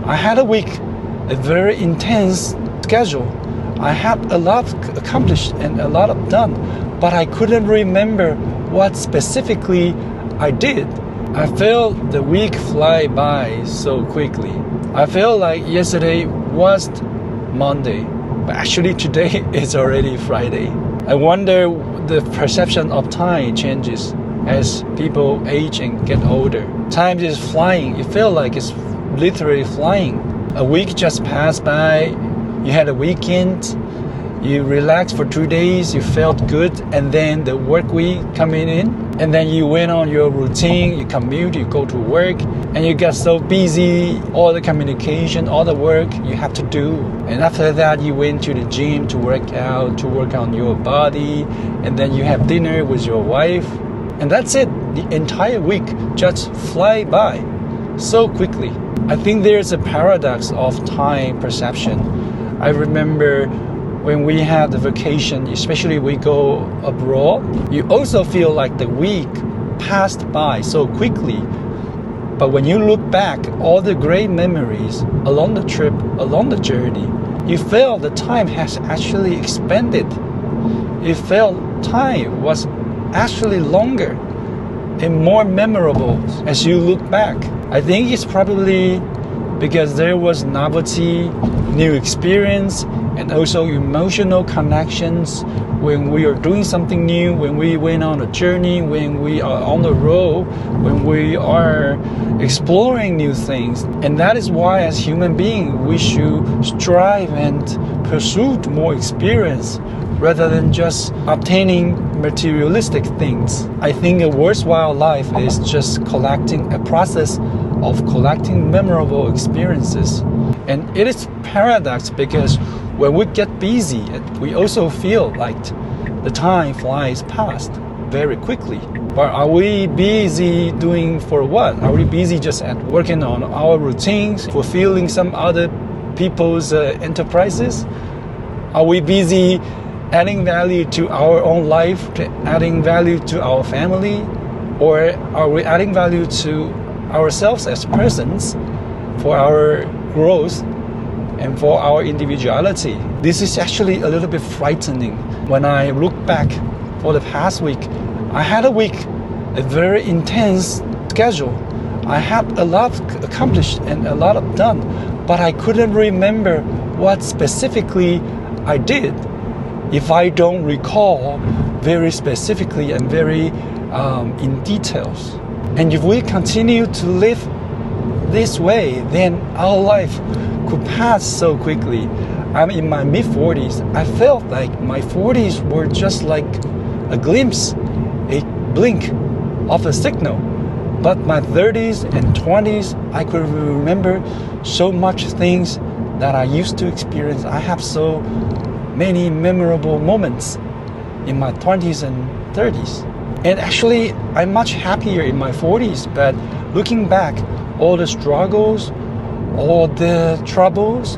I had a very intense schedule. I had a lot accomplished and a lot done, but I couldn't remember what specifically I did. I felt the week fly by so quickly. I felt like yesterday was Monday, but actually today is already Friday. I wonder the perception of time changes as people age and get older. Time is flying. It feels like it's literally flying. A week just passed by. You had a weekend. You relaxed for 2 days. You felt good, and then the work week coming in, and then you went on your routine. You commute. You go to work, and you get so busy. All the communication, all the work you have to do, and after that you went to the gym to work out, to work on your body, and then you have dinner with your wife. And that's it. The entire week just fly by so quickly. I think there's a paradox of time perception. I remember when we had the vacation, especially we go abroad, you also feel like the week passed by so quickly. But when you look back, all the great memories along the trip, along the journey, you feel the time has actually expanded. You felt time was actually longer and more memorable as you look back. I think it's probably because there was novelty, new experience, and also emotional connections when we are doing something new, when we went on a journey, when we are on the road, when we are exploring new things. And that is why as human beings we should strive and pursue more experience rather than just obtaining materialistic things. I think a worthwhile life is just collecting a process of collecting memorable experiences. And it is paradox because when we get busy, we also feel like the time flies past very quickly. But are we busy doing for what? Are we busy just at working on our routines, fulfilling some other people's enterprises? Are we busy adding value to our own life, adding value to our family? Or are we adding value to ourselves as persons for our growth and for our individuality? This is actually a little bit frightening. When I look back for the past week, I had a very intense schedule. I had a lot accomplished and a lot done, but I couldn't remember what specifically I did if I don't recall very specifically and very in details. And if we continue to live this way, then our life could pass so quickly. I'm in my mid-40s. I felt like my 40s were just like a glimpse, a blink of a signal. But my 30s and 20s, I could remember so much things that I used to experience. I have so many memorable moments in my 20s and 30s. And actually, I'm much happier in my 40s, but looking back, all the struggles, all the troubles,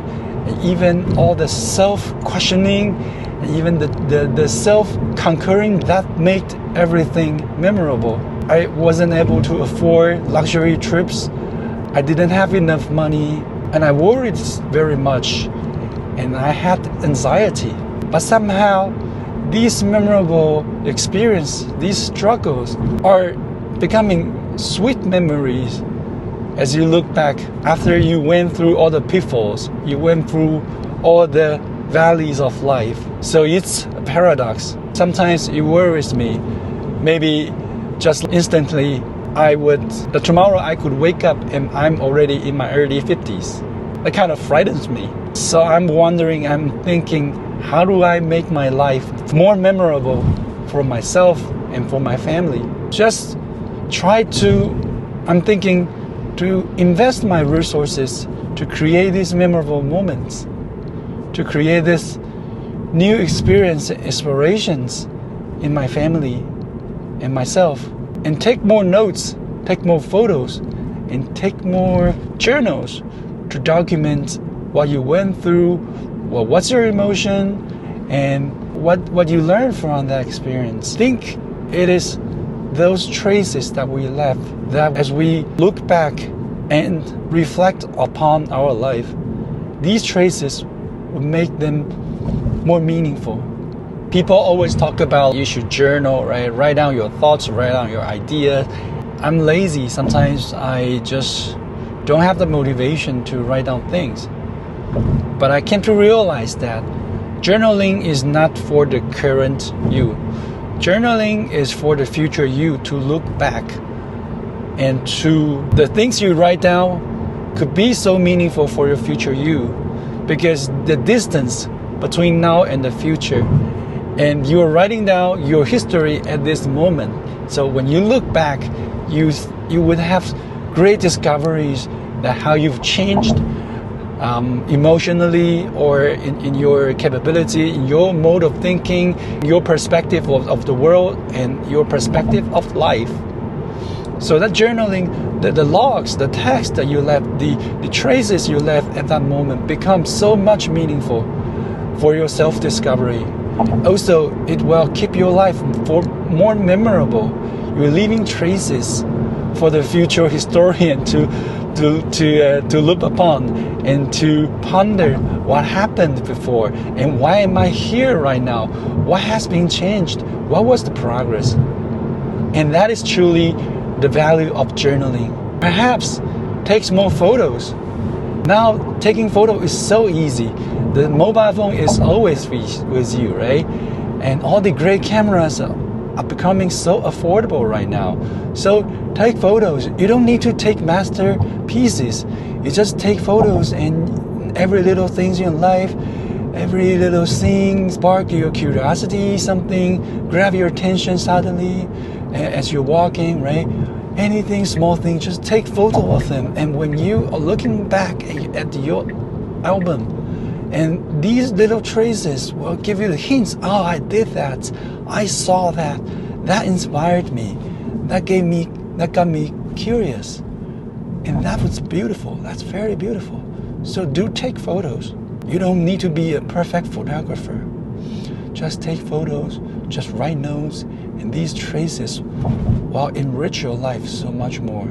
and even all the self-questioning, and even the self-conquering that made everything memorable. I wasn't able to afford luxury trips. I didn't have enough money, and I worried very much, and I had anxiety. But somehow, these memorable experiences, these struggles are becoming sweet memories as you look back after you went through all the pitfalls, you went through all the valleys of life. So it's a paradox. Sometimes it worries me. Maybe just instantly tomorrow I could wake up and I'm already in my early 50s. That kind of frightens me. So I'm wondering, I'm thinking, how do I make my life more memorable for myself and for my family? Just I'm thinking to invest my resources to create these memorable moments, to create this new experience and inspirations in my family and myself, and take more notes, take more photos, and take more journals to document what you went through, what's your emotion, and what you learned from that experience. I think it is those traces that we left that as we look back and reflect upon our life, these traces would make them more meaningful. People always talk about you should journal, right? Write down your thoughts, write down your ideas. I'm lazy. Sometimes I just don't have the motivation to write down things. But I came to realize that journaling is not for the current you. Journaling is for the future you to look back, and to the things you write down could be so meaningful for your future you, because the distance between now and the future, and you're writing down your history at this moment. So when you look back, you would have great discoveries that how you've changed emotionally, or in your capability, in your mode of thinking, your perspective of the world, and your perspective of life. So that journaling, the logs, the text that you left, the traces you left at that moment become so much meaningful for your self-discovery. Also, it will keep your life more memorable. You're leaving traces for the future historian to look upon and to ponder what happened before, and why am I here right now? What has been changed? What was the progress? And that is truly the value of journaling. Perhaps take more photos. Now taking photos is so easy. The mobile phone is always with you, right? And all the great cameras are becoming so affordable right now. So take photos. You don't need to take masterpieces. You just take photos, and every little things in life, every little thing spark your curiosity, something grab your attention suddenly as you're walking, right? Anything, small thing, just take photo of them. And when you are looking back at your album, and these little traces will give you the hints. Oh, I did that. I saw that. That inspired me. That got me curious. And that was beautiful. That's very beautiful. So do take photos. You don't need to be a perfect photographer. Just take photos, just write notes, and these traces will enrich your life so much more.